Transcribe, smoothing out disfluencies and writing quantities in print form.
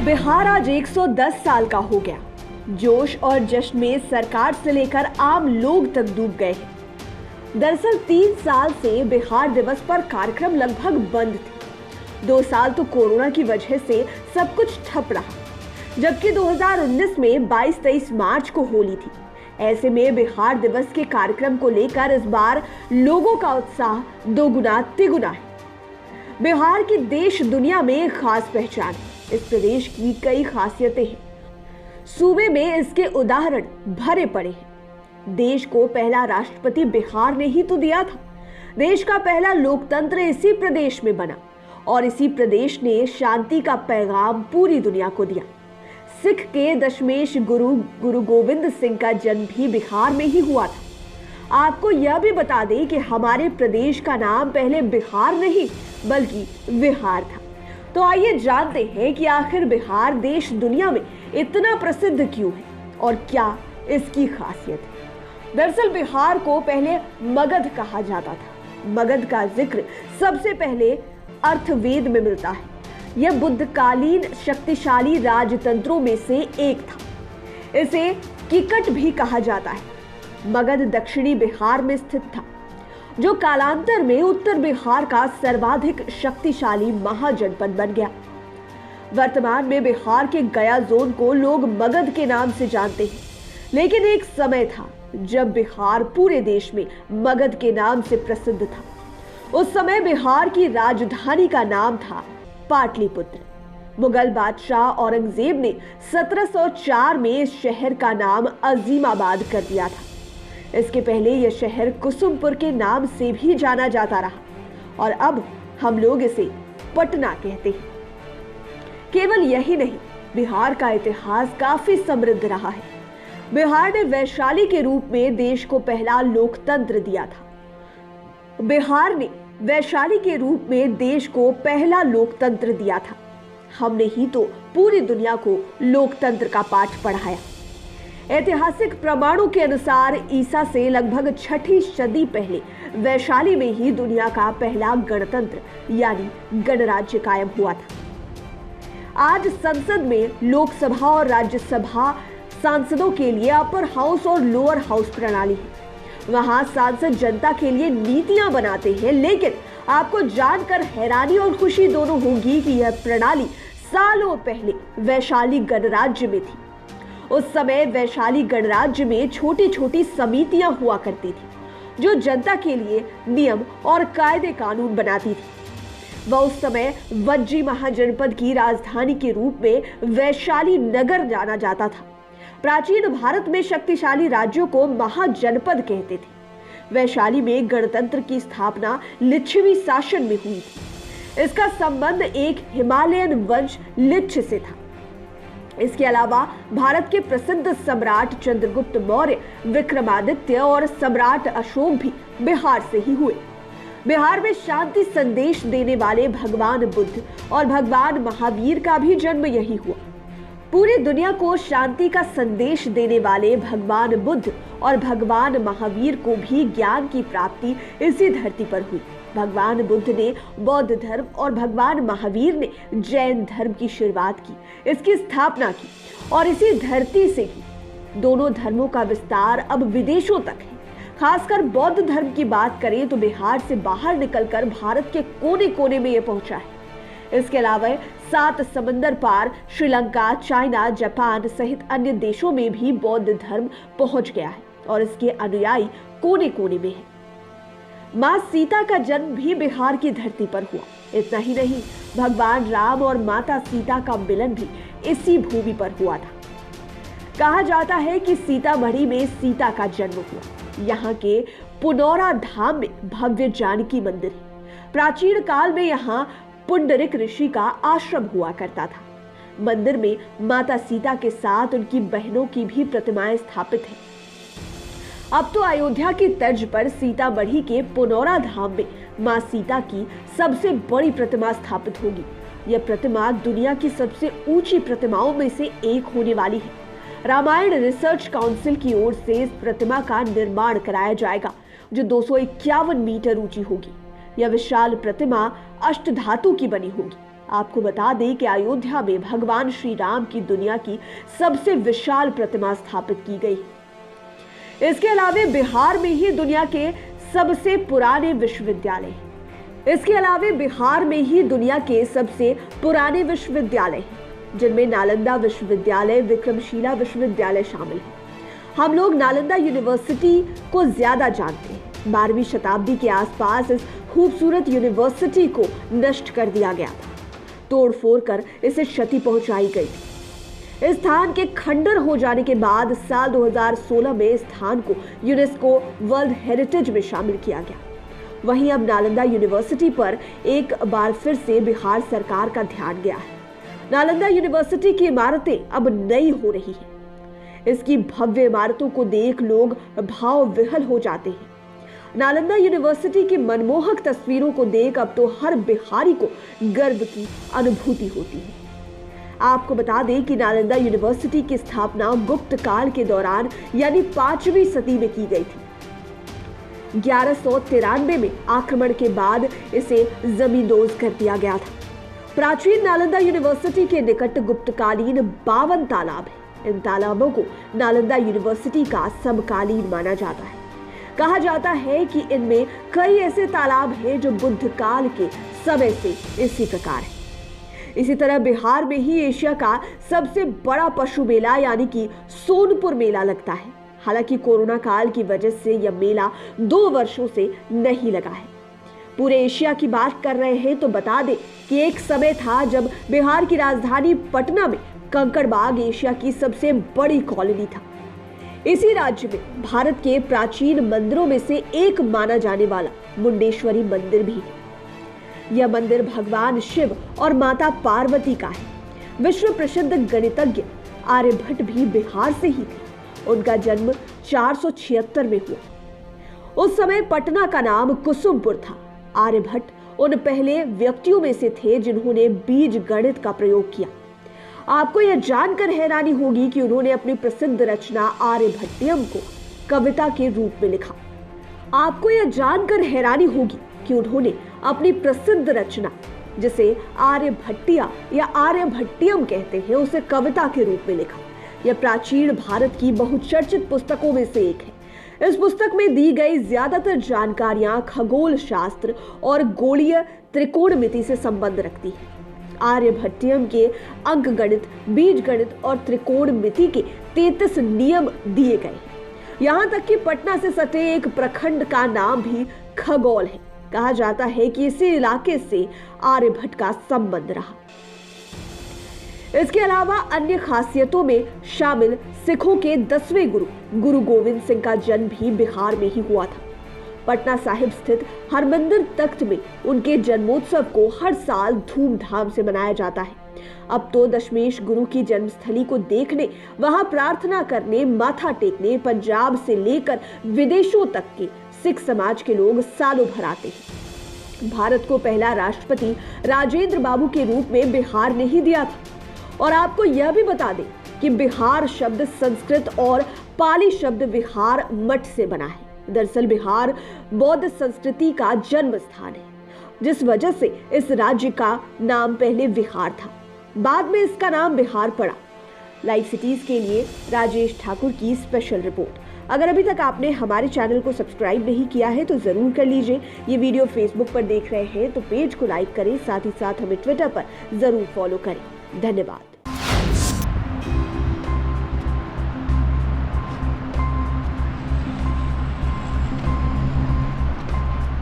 बिहार आज 110 साल का हो गया। जोश और जश्न में सरकार से लेकर आम लोग तक डूब गए हैं। दरअसल 3 साल से बिहार दिवस पर कार्यक्रम लगभग बंद थे। 2 साल तो कोरोना की वजह से सब कुछ ठप रहा, जबकि 2019 में 22-23 मार्च को होली थी। ऐसे में बिहार दिवस के कार्यक्रम को लेकर इस बार लोगों का उत्साह दोगुना तिगुना है। बिहार की देश दुनिया में एक खास पहचान है। इस प्रदेश की कई खासियतें हैं। सूबे में इसके उदाहरण भरे पड़े हैं। देश को पहला राष्ट्रपति बिहार ने ही तो दिया था। देश का पहला लोकतंत्र इसी प्रदेश में बना और इसी प्रदेश ने शांति का पैगाम पूरी दुनिया को दिया। सिख के दशमेश गुरु गोविंद सिंह का जन्म भी बिहार में ही हुआ था। आपको यह भी बता दें कि हमारे प्रदेश का नाम पहले बिहार नहीं बल्कि विहार था। तो आइए जानते हैं कि आखिर बिहार देश दुनिया में इतना प्रसिद्ध क्यों है और क्या इसकी खासियत है। दरअसल बिहार को पहले मगध कहा जाता था। मगध का जिक्र सबसे पहले अर्थवेद में मिलता है। यह बुद्धकालीन शक्तिशाली राजतंत्रों में से एक था। इसे किकट भी कहा जाता है। मगध दक्षिणी बिहार में स्थित था, जो कालांतर में उत्तर बिहार का सर्वाधिक शक्तिशाली महाजनपद बन गया। वर्तमान में बिहार के गया जोन को लोग मगध के नाम से जानते हैं, लेकिन एक समय था जब बिहार पूरे देश में मगध के नाम से प्रसिद्ध था। उस समय बिहार की राजधानी का नाम था पाटलिपुत्र। मुगल बादशाह औरंगजेब ने 1704 में इस शहर का नाम अजीमाबाद कर दिया था। इसके पहले यह शहर कुसुमपुर के नाम से भी जाना जाता रहा और अब हम लोग इसे पटना कहते हैं। केवल यही नहीं, बिहार का इतिहास काफी समृद्ध रहा है। बिहार ने वैशाली के रूप में देश को पहला लोकतंत्र दिया था। बिहार ने वैशाली के रूप में देश को पहला लोकतंत्र दिया था। हमने ही तो पूरी दुनिया को लोकतंत्र का पाठ पढ़ाया। ऐतिहासिक प्रमाणों के अनुसार ईसा से लगभग 6वीं सदी पहले वैशाली में ही दुनिया का पहला गणतंत्र यानी गणराज्य कायम हुआ था। आज संसद में लोकसभा और राज्यसभा सांसदों के लिए अपर हाउस और लोअर हाउस प्रणाली है। वहां सांसद जनता के लिए नीतियां बनाते हैं, लेकिन आपको जानकर हैरानी और खुशी दोनों होगी कि यह प्रणाली सालों पहले वैशाली गणराज्य में थी। उस समय वैशाली गणराज्य में छोटी छोटी समितियां हुआ करती थी, जो जनता के लिए नियम और कायदे कानून बनाती थी। वह उस समय वज्जी महाजनपद की राजधानी के रूप में वैशाली नगर जाना जाता था। प्राचीन भारत में शक्तिशाली राज्यों को महाजनपद कहते थे। वैशाली में गणतंत्र की स्थापना लिच्छवी शासन में हुई थी। इसका संबंध एक हिमालयन वंश लिच्छ से था। इसके अलावा भारत के प्रसिद्ध सम्राट चंद्रगुप्त मौर्य, विक्रमादित्य और सम्राट अशोक भी बिहार से ही हुए। बिहार में शांति संदेश देने वाले भगवान बुद्ध और भगवान महावीर का भी जन्म यही हुआ। पूरी दुनिया को शांति का संदेश देने वाले भगवान बुद्ध और भगवान महावीर को भी ज्ञान की प्राप्ति इसी धरती पर हुई। भगवान बुद्ध ने बौद्ध धर्म और भगवान महावीर ने जैन धर्म की शुरुआत की, इसकी स्थापना की और इसी धरती से ही दोनों धर्मों का विस्तार अब विदेशों तक है। खासकर बौद्ध धर्म की बात करें तो बिहार से बाहर निकलकर भारत के कोने कोने में यह पहुंचा है। इसके अलावा 7 समंदर पार श्रीलंका, चाइना, जापान सहित अन्य देशों में भी बौद्ध धर्म पहुंच गया है और इसके अनुयायी कोने कोने में है। मां सीता का जन्म भी बिहार की धरती पर हुआ। इतना ही नहीं, भगवान राम और माता सीता का मिलन भी इसी भूमि पर हुआ था। कहा जाता है कि सीतामढ़ी में सीता का जन्म हुआ। यहाँ के पुनौरा धाम में भव्य जानकी मंदिर है। प्राचीन काल में यहाँ पुंडरिक ऋषि का आश्रम हुआ करता था। मंदिर में माता सीता के साथ उनकी बहनों की भी प्रतिमाएं स्थापित हैं। अब तो अयोध्या की तर्ज पर सीतामढ़ी के पुनौरा धाम में मां सीता की सबसे बड़ी प्रतिमा स्थापित होगी। यह प्रतिमा दुनिया की सबसे ऊंची प्रतिमाओं में से एक होने वाली है। रामायण रिसर्च काउंसिल की ओर से इस प्रतिमा का निर्माण कराया जाएगा, जो 251 मीटर ऊंची होगी। यह विशाल प्रतिमा अष्टधातु की बनी होगी। आपको बता दें कि अयोध्या में भगवान श्री राम की दुनिया की सबसे विशाल प्रतिमा स्थापित की गई। इसके अलावा बिहार में ही दुनिया के सबसे पुराने विश्वविद्यालय जिनमें नालंदा विश्वविद्यालय, विक्रमशिला विश्वविद्यालय शामिल है। हम लोग नालंदा यूनिवर्सिटी को ज्यादा जानते हैं। 12वीं शताब्दी के आसपास इस खूबसूरत यूनिवर्सिटी को नष्ट कर दिया गया था, तोड़फोड़ कर इसे क्षति पहुंचाई गई थी। इस स्थान के खंडर हो जाने के बाद साल 2016 में इस स्थान को यूनेस्को वर्ल्ड हेरिटेज में शामिल किया गया। वहीं अब नालंदा यूनिवर्सिटी पर एक बार फिर से बिहार सरकार का ध्यान गया है। नालंदा यूनिवर्सिटी की इमारतें अब नई हो रही हैं। इसकी भव्य इमारतों को देख लोग भाव विह्वल हो जाते हैं। नालंदा यूनिवर्सिटी की मनमोहक तस्वीरों को देख अब तो हर बिहारी को गर्व की अनुभूति होती है। आपको बता दें कि नालंदा यूनिवर्सिटी की स्थापना गुप्त काल के दौरान यानी 5वीं सदी में की गई थी। 1193 में आक्रमण के बाद इसे जमींदोज कर दिया गया था। प्राचीन नालंदा यूनिवर्सिटी के निकट गुप्तकालीन 52 तालाब हैं। इन तालाबों को नालंदा यूनिवर्सिटी का समकालीन माना जाता है। कहा जाता है कि इनमें कई ऐसे तालाब हैं जो बुद्ध काल के समय से इसी प्रकार है। इसी तरह बिहार में ही एशिया का सबसे बड़ा पशु मेला यानी कि सोनपुर मेला लगता है। हालांकि कोरोना काल की वजह से यह मेला 2 वर्षों से नहीं लगा है। पूरे एशिया की बात कर रहे हैं तो बता दें कि एक समय था जब बिहार की राजधानी पटना में कंकड़बाग एशिया की सबसे बड़ी कॉलोनी था। इसी राज्य में भारत के प्राचीन मंदिरों में से एक माना जाने वाला मुंडेश्वरी मंदिर भी है। यह मंदिर भगवान शिव और माता पार्वती का है। विश्व प्रसिद्ध गणितज्ञ आर्यभट्ट भी बिहार से ही थे। उनका जन्म 476 में हुआ। उस समय पटना का नाम कुसुमपुर था। आर्यभट्ट उन पहले व्यक्तियों में से थे जिन्होंने बीज गणित का प्रयोग किया। आपको यह जानकर हैरानी होगी कि उन्होंने अपनी प्रसिद्ध रचना आर्यभट्टियम को कविता के रूप में लिखा। आपको यह जानकर हैरानी होगी कि उन्होंने अपनी प्रसिद्ध रचना, जिसे आर्यभट्टिया या आर्यभट्टियम कहते हैं, उसे कविता के रूप में लिखा। यह प्राचीन भारत की बहुचर्चित पुस्तकों में से एक है। इस पुस्तक में दी गई ज्यादातर जानकारियां खगोल शास्त्र और गोलीय त्रिकोणमिति से संबंध रखती है। आर्यभट्टियम के अंक गणित, बीज गणित और त्रिकोणमिति के 33 नियम दिए गए। यहाँ तक कि पटना से सटे एक प्रखंड का नाम भी खगोल है। कहा जाता है कि इसी इलाके से आर्यभट्ट का संबंध रहा। इसके अलावा अन्य खासियतों में शामिल सिखों के 10वें गुरु गोविंद सिंह का जन्म भी बिहार में ही हुआ था। पटना साहिब स्थित हरमंदिर तख्त में उनके जन्मोत्सव को हर साल धूमधाम से मनाया जाता है। अब तो दशमेश गुरु की जन्मस्थली को देखने, वहां प्रार्थना करने, माथा टेकने पंजाब से लेकर विदेशों तक के सिख समाज के लोग सालों भर आते हैं। भारत को पहला राष्ट्रपति राजेंद्र बाबू के रूप में बिहार ने ही दिया था। और आपको यह भी बता दें कि बिहार शब्द संस्कृत और पाली शब्द विहार मठ से बना है। दरअसल बिहार बौद्ध संस्कृति का जन्म स्थान है, जिस वजह से इस राज्य का नाम पहले विहार था, बाद में इसका नाम बिहार पड़ा। लाइव सिटीज के लिए राजेश ठाकुर की स्पेशल रिपोर्ट। अगर अभी तक आपने हमारे चैनल को सब्सक्राइब नहीं किया है तो जरूर कर लीजिए। ये वीडियो फेसबुक पर देख रहे हैं तो पेज को लाइक करें, साथ ही साथ हमें ट्विटर पर जरूर फॉलो करें। धन्यवाद।